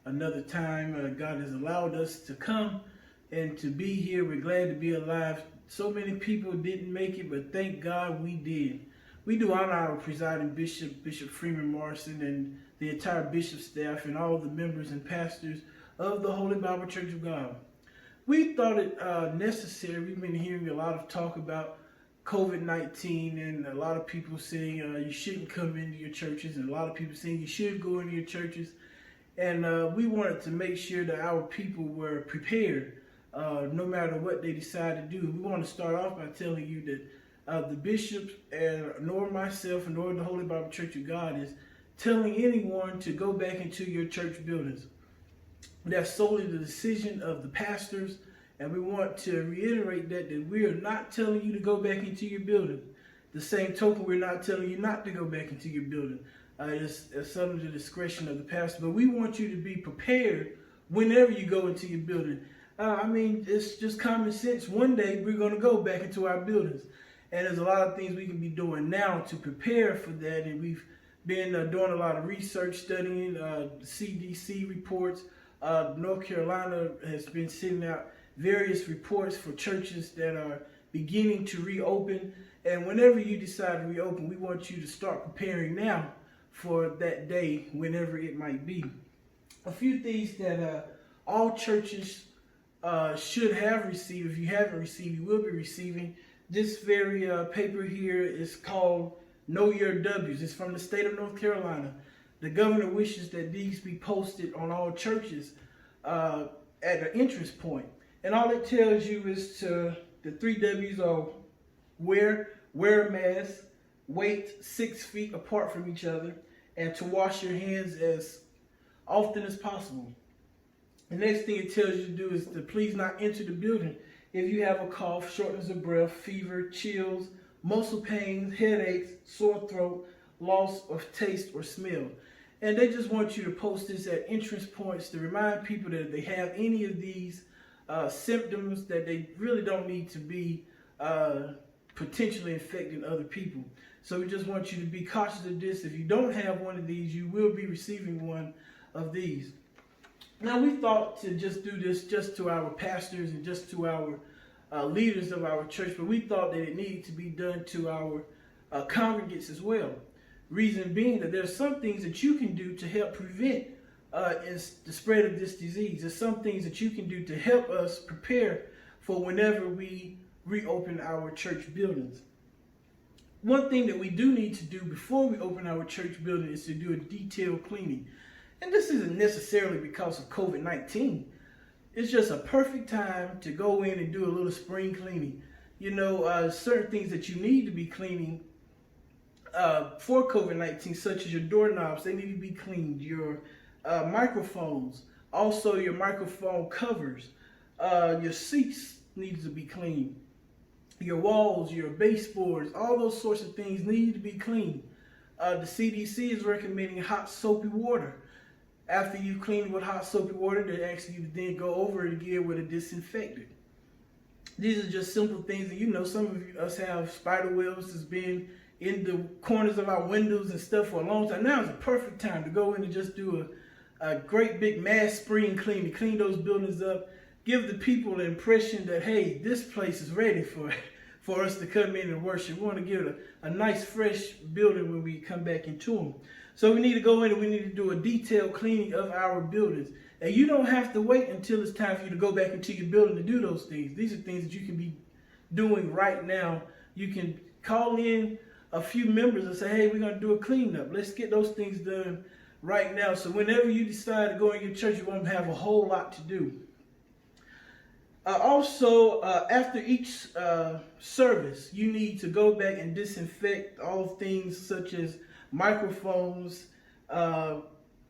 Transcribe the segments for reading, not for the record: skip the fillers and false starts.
another time. God has allowed us to come and to be here. We're glad to be alive. So many people didn't make it, but thank God we did. We do honor our presiding bishop, Bishop Freeman Morrison, and the entire bishop staff and all the members and pastors of the Holy Bible Church of God. We thought it necessary. We've been hearing a lot of talk about COVID-19 and a lot of people saying you shouldn't come into your churches, and a lot of people saying you should go into your churches. And we wanted to make sure that our people were prepared no matter what they decide to do. We want to start off by telling you that the bishops, and nor myself, nor the Holy Bible Church of God is telling anyone to go back into your church buildings. That's solely the decision of the pastors, and we want to reiterate that we are not telling you to go back into your building. The same token, we're not telling you not to go back into your building. It's under the discretion of the pastor, but we want you to be prepared whenever you go into your building. It's just common sense. One day we're going to go back into our buildings, and there's a lot of things we can be doing now to prepare for that, and we've been doing a lot of research, studying CDC reports. North Carolina has been sending out various reports for churches that are beginning to reopen. And whenever you decide to reopen, we want you to start preparing now for that day, whenever it might be. A few things that all churches should have received. If you haven't received, you will be receiving. This very paper here is called Know Your W's. It's from the state of North Carolina. The governor wishes that these be posted on all churches at an entrance point. And all it tells you is the 3 W's are wear a mask, wait 6 feet apart from each other, and to wash your hands as often as possible. The next thing it tells you to do is to please not enter the building if you have a cough, shortness of breath, fever, chills, muscle pains, headaches, sore throat, loss of taste or smell. And they just want you to post this at entrance points to remind people that if they have any of these symptoms, that they really don't need to be potentially infecting other people. So we just want you to be cautious of this. If you don't have one of these, you will be receiving one of these. Now, we thought to just do this just to our pastors and just to our leaders of our church, but we thought that it needed to be done to our congregants as well. Reason being that there's some things that you can do to help prevent the spread of this disease. There's some things that you can do to help us prepare for whenever we reopen our church buildings. One thing that we do need to do before we open our church building is to do a detailed cleaning. And this isn't necessarily because of COVID-19. It's just a perfect time to go in and do a little spring cleaning. You know, certain things that you need to be cleaning for COVID-19, such as your doorknobs, they need to be cleaned. Your microphones, also your microphone covers, your seats needs to be cleaned. Your walls, your baseboards, all those sorts of things need to be cleaned. The CDC is recommending hot soapy water. After you clean with hot soapy water, they ask you to then go over it again with a disinfectant. These are just simple things that, you know, some of us have spider webs that's been in the corners of our windows and stuff for a long time. Now is a perfect time to go in and just do a great big mass spring clean, to clean those buildings up, give the people the impression that, hey, this place is ready for us to come in and worship. We want to give it a nice fresh building when we come back into them. So we need to go in and we need to do a detailed cleaning of our buildings. And you don't have to wait until it's time for you to go back into your building to do those things. These are things that you can be doing right now. You can call in a few members and say, hey, we're going to do a cleanup. Let's get those things done right now. So whenever you decide to go in your church, you won't have a whole lot to do. Also, after each service, you need to go back and disinfect all things such as microphones,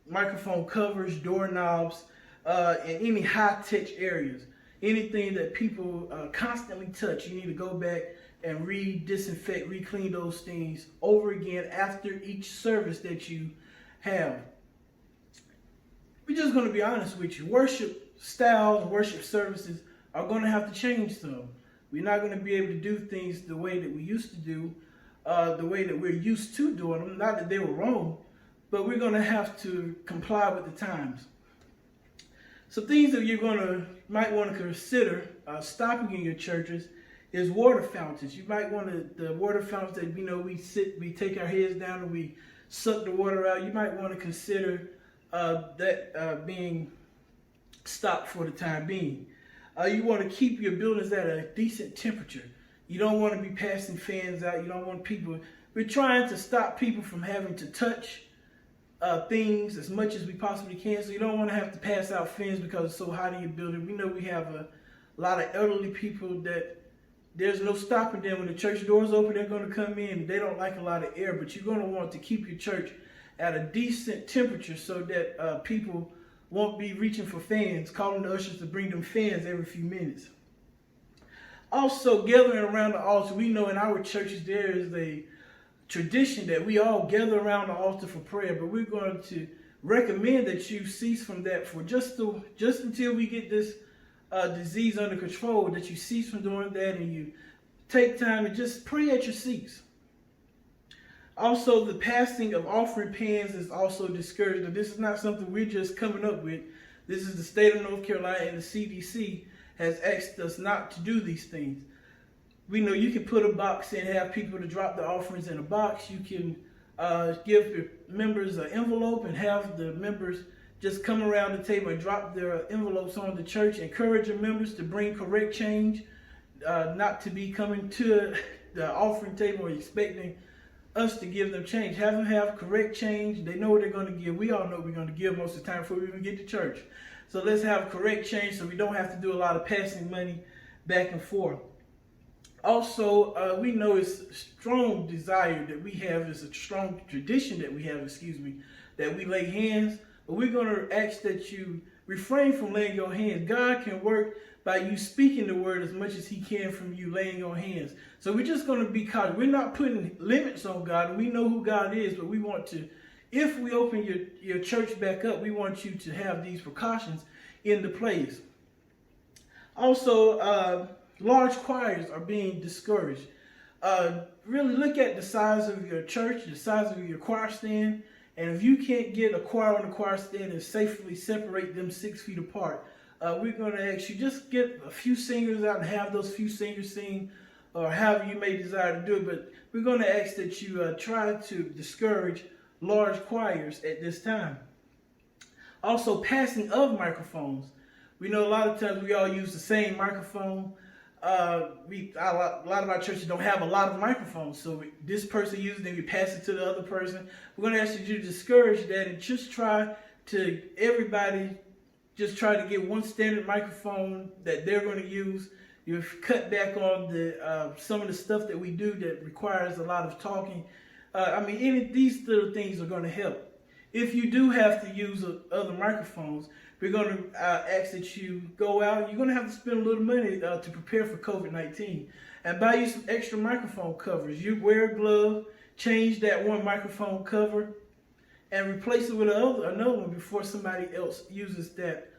microphone covers, doorknobs, and any high-touch areas. Anything that people constantly touch, you need to go back and disinfect, clean those things over again after each service that you have. We're just going to be honest with you. Worship styles, worship services are going to have to change some. We're not going to be able to do things the way that we used to do, the way that we're used to doing them. Not that they were wrong, but we're going to have to comply with the times. Some things that might want to consider stopping in your churches is water fountains. You might want to, the water fountains that we take our heads down and we suck the water out. You might want to consider that being stopped for the time being. You want to keep your buildings at a decent temperature. You don't want to be passing fans out. You don't want people. We're trying to stop people from having to touch things as much as we possibly can. So you don't want to have to pass out fans because it's so hot in your building. We know we have a lot of elderly people that there's no stopping them. When the church doors open, they're going to come in. They don't like a lot of air, but you're going to want to keep your church at a decent temperature so that people won't be reaching for fans, calling the ushers to bring them fans every few minutes. Also, gathering around the altar. We know in our churches there is a tradition that we all gather around the altar for prayer, but we're going to recommend that you cease from that for just until we get this disease under control, that you cease from doing that and you take time and just pray at your seats. Also, the passing of offering pans is also discouraged. Now, this is not something we're just coming up with. This is the state of North Carolina, and the CDC has asked us not to do these things. We know you can put a box in, have people to drop the offerings in a box. You can give your members an envelope and have the members just come around the table and drop their envelopes on the church. Encourage your members to bring correct change, not to be coming to the offering table and expecting us to give them change. Have them have correct change. They know what they're going to give. We all know we're going to give most of the time before we even get to church. So let's have correct change so we don't have to do a lot of passing money back and forth. Also, we know it's a strong desire that we have, it's a strong tradition that we have, that we lay hands. But we're going to ask that you refrain from laying your hands. God can work by you speaking the word as much as he can from you laying your hands. So we're just going to be cautious. We're not putting limits on God. We know who God is, but we want to, if we open your church back up, we want you to have these precautions into place. Also, large choirs are being discouraged. Really look at the size of your church, the size of your choir stand, and if you can't get a choir on the choir stand and safely separate them 6 feet apart, we're going to ask you just get a few singers out and have those few singers sing, or however you may desire to do it. But we're going to ask that you try to discourage large choirs at this time. Also, passing of microphones. We know a lot of times we all use the same microphone. A lot of our churches don't have a lot of microphones, so this person uses it, we pass it to the other person. We're going to ask you to discourage that and just try to get one standard microphone that they're going to use. You've cut back on some of the stuff that we do that requires a lot of talking. These little things are going to help. If you do have to use other microphones, we're going to ask that you go out. You're going to have to spend a little money to prepare for COVID-19 and buy you some extra microphone covers. You wear a glove, change that one microphone cover, and replace it with another one before somebody else uses that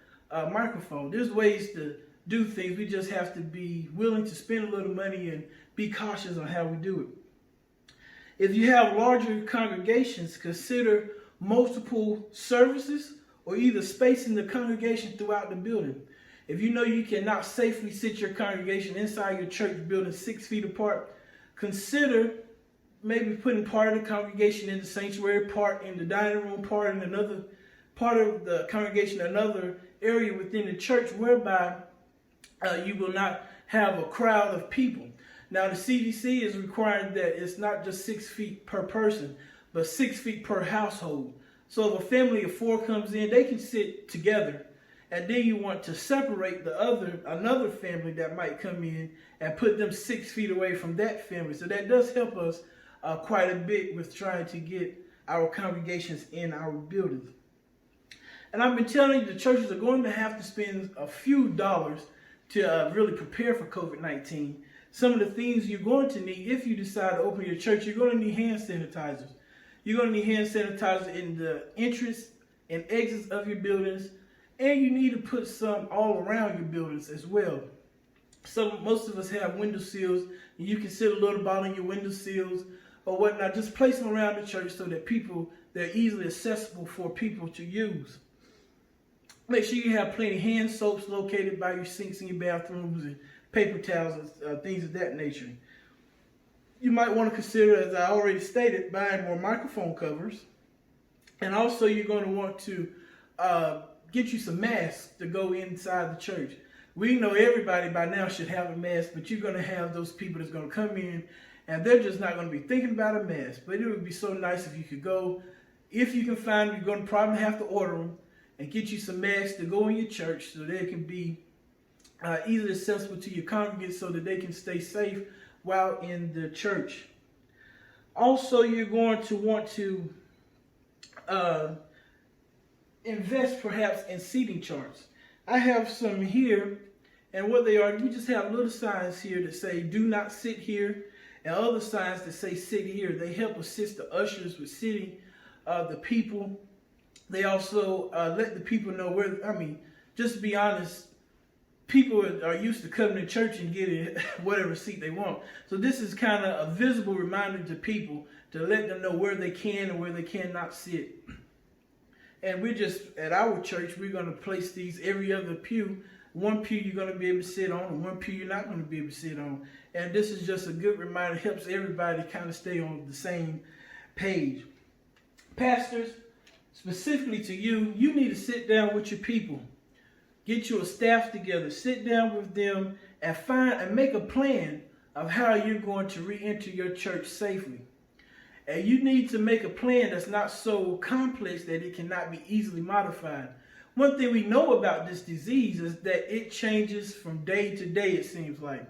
microphone. There's ways to do things. We just have to be willing to spend a little money and be cautious on how we do it. If you have larger congregations, consider multiple services or either spacing the congregation throughout the building. If you know you cannot safely sit your congregation inside your church building 6 feet apart, consider maybe putting part of the congregation in the sanctuary, part in the dining room, part in another part of the congregation, another area within the church whereby you will not have a crowd of people. Now, the CDC is requiring that it's not just 6 feet per person, but 6 feet per household. So if a family of 4 comes in, they can sit together. And then you want to separate another family that might come in and put them 6 feet away from that family. So that does help us quite a bit with trying to get our congregations in our buildings. And I've been telling you, the churches are going to have to spend a few dollars to really prepare for COVID-19. Some of the things you're going to need if you decide to open your church, you're going to need hand sanitizers. You're going to need hand sanitizer in the entrance and exits of your buildings. And you need to put some all around your buildings as well. Most of us have window sills, and you can sit a little bottle in your window sills or whatnot. Just place them around the church so that they're easily accessible for people to use. Make sure you have plenty of hand soaps located by your sinks in your bathrooms and paper towels and things of that nature. You might want to consider, as I already stated, buying more microphone covers. And also you're going to want to get you some masks to go inside the church. We know everybody by now should have a mask, but you're going to have those people that's going to come in and they're just not going to be thinking about a mask. But it would be so nice if you could go. If you can find them, you're going to probably have to order them and get you some masks to go in your church so they can be easily accessible to your congregants so that they can stay safe while in the church. Also, you're going to want to invest perhaps in seating charts. I have some here, and what they are, we just have little signs here that say do not sit here, and other signs that say sit here. They help assist the ushers with sitting the people. They also let the people know where, just to be honest, people are used to coming to church and getting whatever seat they want. So this is kind of a visible reminder to people to let them know where they can and where they cannot sit. And we're just, at our church, we're going to place these every other pew. One pew you're going to be able to sit on, and one pew you're not going to be able to sit on. And this is just a good reminder. It helps everybody kind of stay on the same page. Pastors, specifically to you, you need to sit down with your people. Get your staff together, sit down with them, and find and make a plan of how you're going to re-enter your church safely. And you need to make a plan that's not so complex that it cannot be easily modified. One thing we know about this disease is that it changes from day to day, it seems like.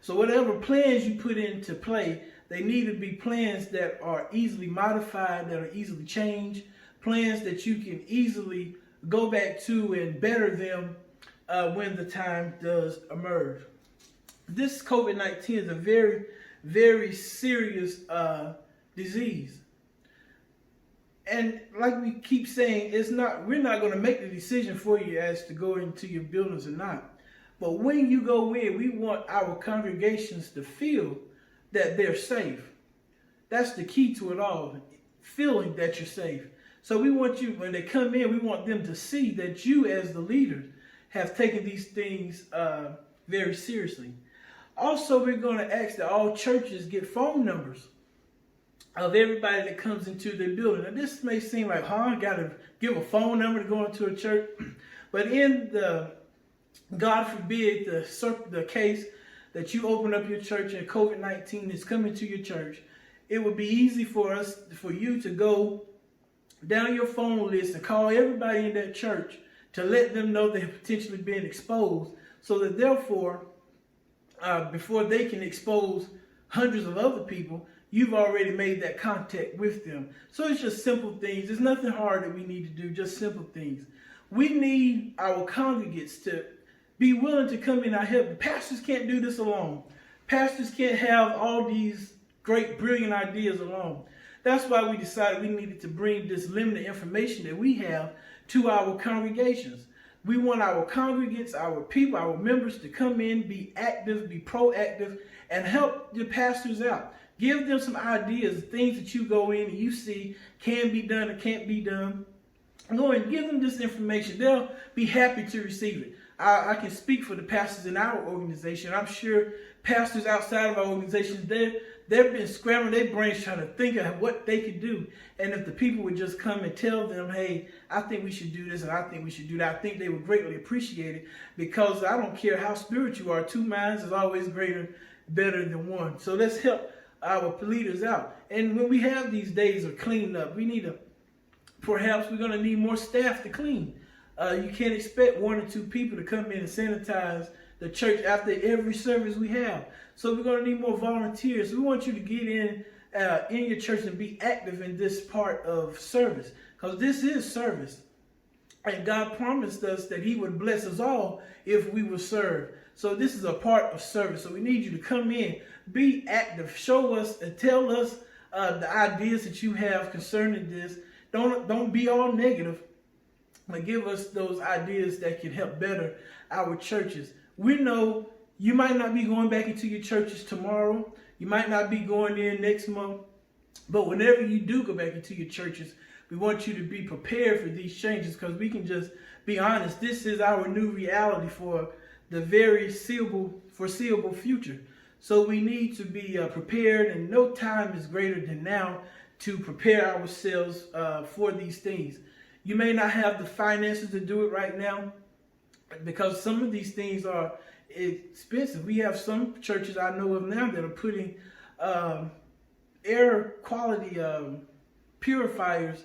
So whatever plans you put into play, they need to be plans that are easily modified, that are easily changed, plans that you can easily go back to and better them when the time does emerge. This COVID-19 is a very, very serious disease. And like we keep saying, we're not going to make the decision for you as to go into your buildings or not. But when you go in, we want our congregations to feel that they're safe. That's the key to it all, feeling that you're safe. So we want you, when they come in, we want them to see that you as the leaders have taken these things very seriously. Also, we're going to ask that all churches get phone numbers of everybody that comes into their building. Now, this may seem like, I got to give a phone number to go into a church. But in the, God forbid, the case that you open up your church and COVID-19 is coming to your church, it would be easy for you to go down your phone list and call everybody in that church to let them know they have potentially been exposed, so that therefore, before they can expose hundreds of other people, you've already made that contact with them. So it's just simple things. There's nothing hard that we need to do, just simple things. We need our congregants to be willing to come in our help. Pastors can't do this alone. Pastors can't have all these great, brilliant ideas alone. That's why we decided we needed to bring this limited information that we have to our congregations. We want our congregants, our people, our members to come in, be active, be proactive, and help the pastors out. Give them some ideas, things that you go in and you see can be done or can't be done. Go and give them this information. They'll be happy to receive it. I can speak for the pastors in our organization. I'm sure pastors outside of our organization, they've been scrambling their brains trying to think of what they could do. And if the people would just come and tell them, hey, I think we should do this and I think we should do that, I think they would greatly appreciate it, because I don't care how spiritual you are, 2 minds is always better than one. So let's help our leaders out. And when we have these days of cleaning up, perhaps we're going to need more staff to clean. You can't expect 1 or 2 people to come in and sanitize the church after every service we have. So we're going to need more volunteers. We want you to get in your church and be active in this part of service, because this is service. And God promised us that he would bless us all if we would serve. So this is a part of service. So we need you to come in, be active, show us and tell us the ideas that you have concerning this. Don't be all negative, but give us those ideas that can help better our churches. We know you might not be going back into your churches tomorrow. You might not be going in next month. But whenever you do go back into your churches, We want you to be prepared for these changes, because we can just be honest. This is our new reality for the very foreseeable future. So we need to be prepared, and no time is greater than now to prepare ourselves for these things. You may not have the finances to do it right now, because some of these things are expensive. We have some churches I know of now that are putting air quality purifiers,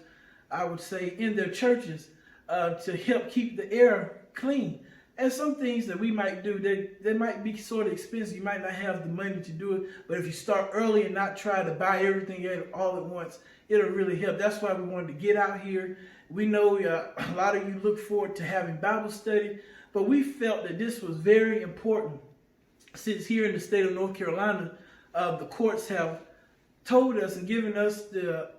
I would say, in their churches to help keep the air clean. And some things that we might do, they might be sort of expensive. You might not have the money to do it, but if you start early and not try to buy everything all at once, it'll really help. That's why we wanted to get out here. We know a lot of you look forward to having Bible study, but we felt that this was very important, since here in the state of North Carolina, the courts have told us and given us the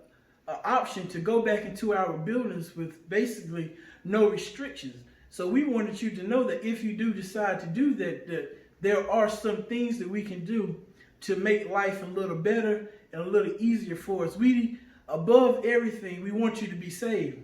option to go back into our buildings with basically no restrictions. So we wanted you to know that if you do decide to do that, that there are some things that we can do to make life a little better and a little easier for us. We, above everything, we want you to be saved,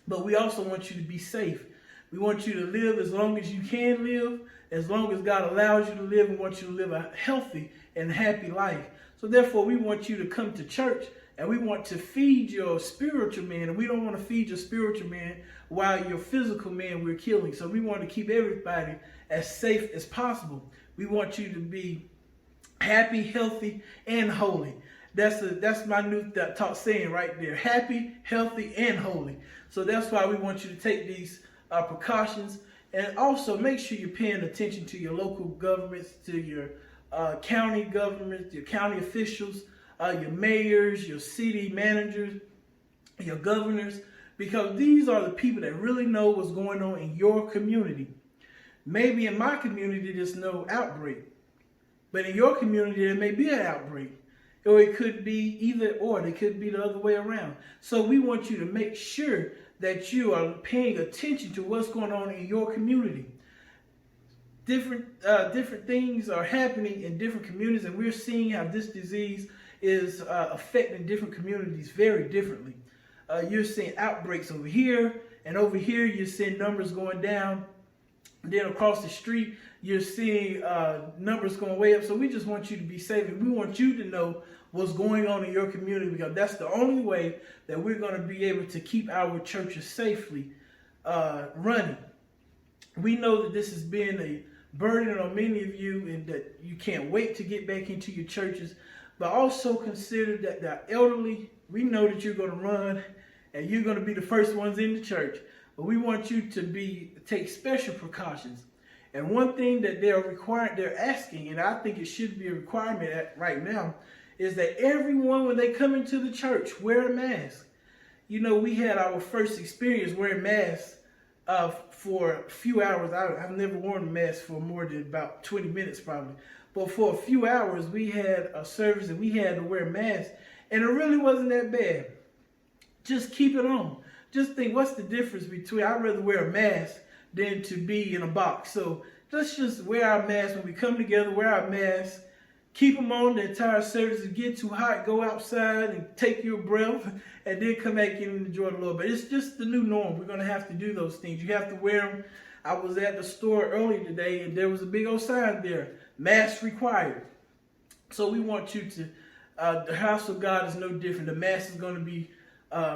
but we also want you to be safe. We want you to live as long as you can live, as long as God allows you to live, and want you to live a healthy and happy life. So therefore, we want you to come to church, and we want to feed your spiritual man, and we don't want to feed your spiritual man while your physical man we're killing. So we want to keep everybody as safe as possible. We want you to be happy, healthy, and holy. That's my new saying right there: happy, healthy, and holy. So that's why we want you to take these precautions, and also make sure you're paying attention to your local governments, to your county governments, your county officials, your mayors, your city managers, your governors, because these are the people that really know what's going on in your community. Maybe in my community there's no outbreak, but in your community there may be an outbreak. Or it could be either or. It could be the other way around. So we want you to make sure that you are paying attention to what's going on in your community. Different things are happening in different communities, and we're seeing how this disease is affecting different communities very differently. You're seeing outbreaks over here, and over here you're seeing numbers going down. And then across the street, you're seeing numbers going way up. So we just want you to be safe, and we want you to know what's going on in your community, because that's the only way that we're going to be able to keep our churches safely running. We know that this has been a burden on many of you, and that you can't wait to get back into your churches. But also consider that the elderly, we know that you're going to run and you're going to be the first ones in the church. But we want you to take special precautions. And one thing that they're asking, and I think it should be a requirement right now, is that everyone, when they come into the church, wear a mask. You know, we had our first experience wearing masks for a few hours. I've never worn a mask for more than about 20 minutes probably. But for a few hours, we had a service and we had to wear masks. And it really wasn't that bad. Just keep it on. Just think, what's the difference between, I'd rather wear a mask than to be in a box. So let's just wear our masks when we come together, wear our masks, keep them on the entire service. If it gets too hot, go outside and take your breath, and then come back in and enjoy the Lord. But it's just the new norm. We're going to have to do those things. You have to wear them. I was at the store earlier today, and there was a big old sign there, mask required. So we want you to, the house of God is no different. The mask is going to be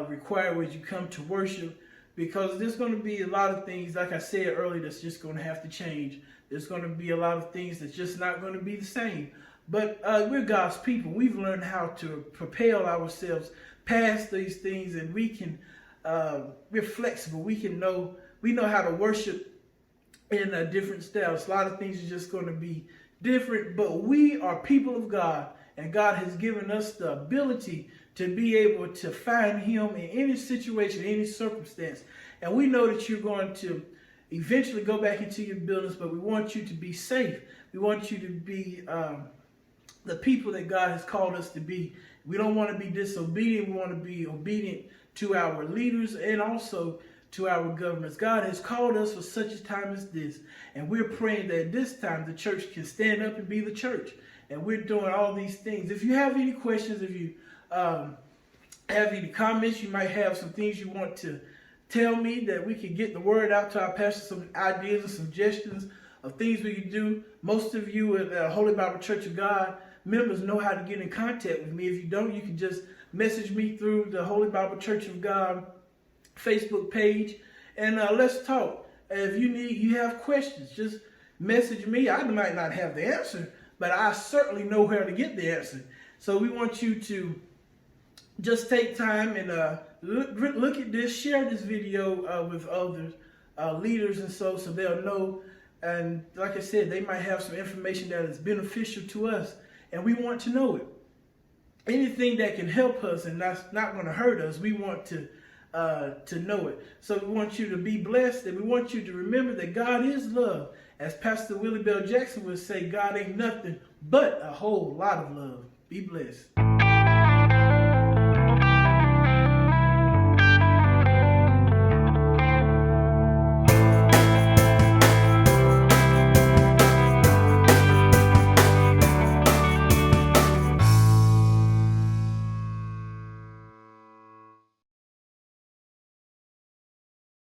required when you come to worship, because there's going to be a lot of things, like I said earlier, that's just going to have to change. There's going to be a lot of things that's just not going to be the same. But we're God's people. We've learned how to propel ourselves past these things, and we can, we're flexible. We know how to worship in different styles. A lot of things are just going to be different, but we are people of God, and God has given us the ability to be able to find Him in any situation, any circumstance. And we know that you're going to eventually go back into your buildings, but we want you to be safe. We want you to be the people that God has called us to be. We don't want to be disobedient. We want to be obedient to our leaders and also to our governments. God has called us for such a time as this, and we're praying that this time the church can stand up and be the church. And we're doing all these things. If you have any questions, if you have any comments. You might have some things you want to tell me that we can get the word out to our pastors, some ideas and suggestions of things we can do. Most of you at the Holy Bible Church of God members know how to get in contact with me. If you don't, you can just message me through the Holy Bible Church of God Facebook page, and let's talk. If you have questions, just message me. I might not have the answer, but I certainly know where to get the answer. So we want you to just take time and look at this, share this video with others, leaders, and so they'll know. And like I said, they might have some information that is beneficial to us, and we want to know it. Anything that can help us and that's not going to hurt us, we want to know it. So we want you to be blessed, and we want you to remember that God is love. As Pastor Willie Bell Jackson would say, God ain't nothing but a whole lot of love. Be blessed.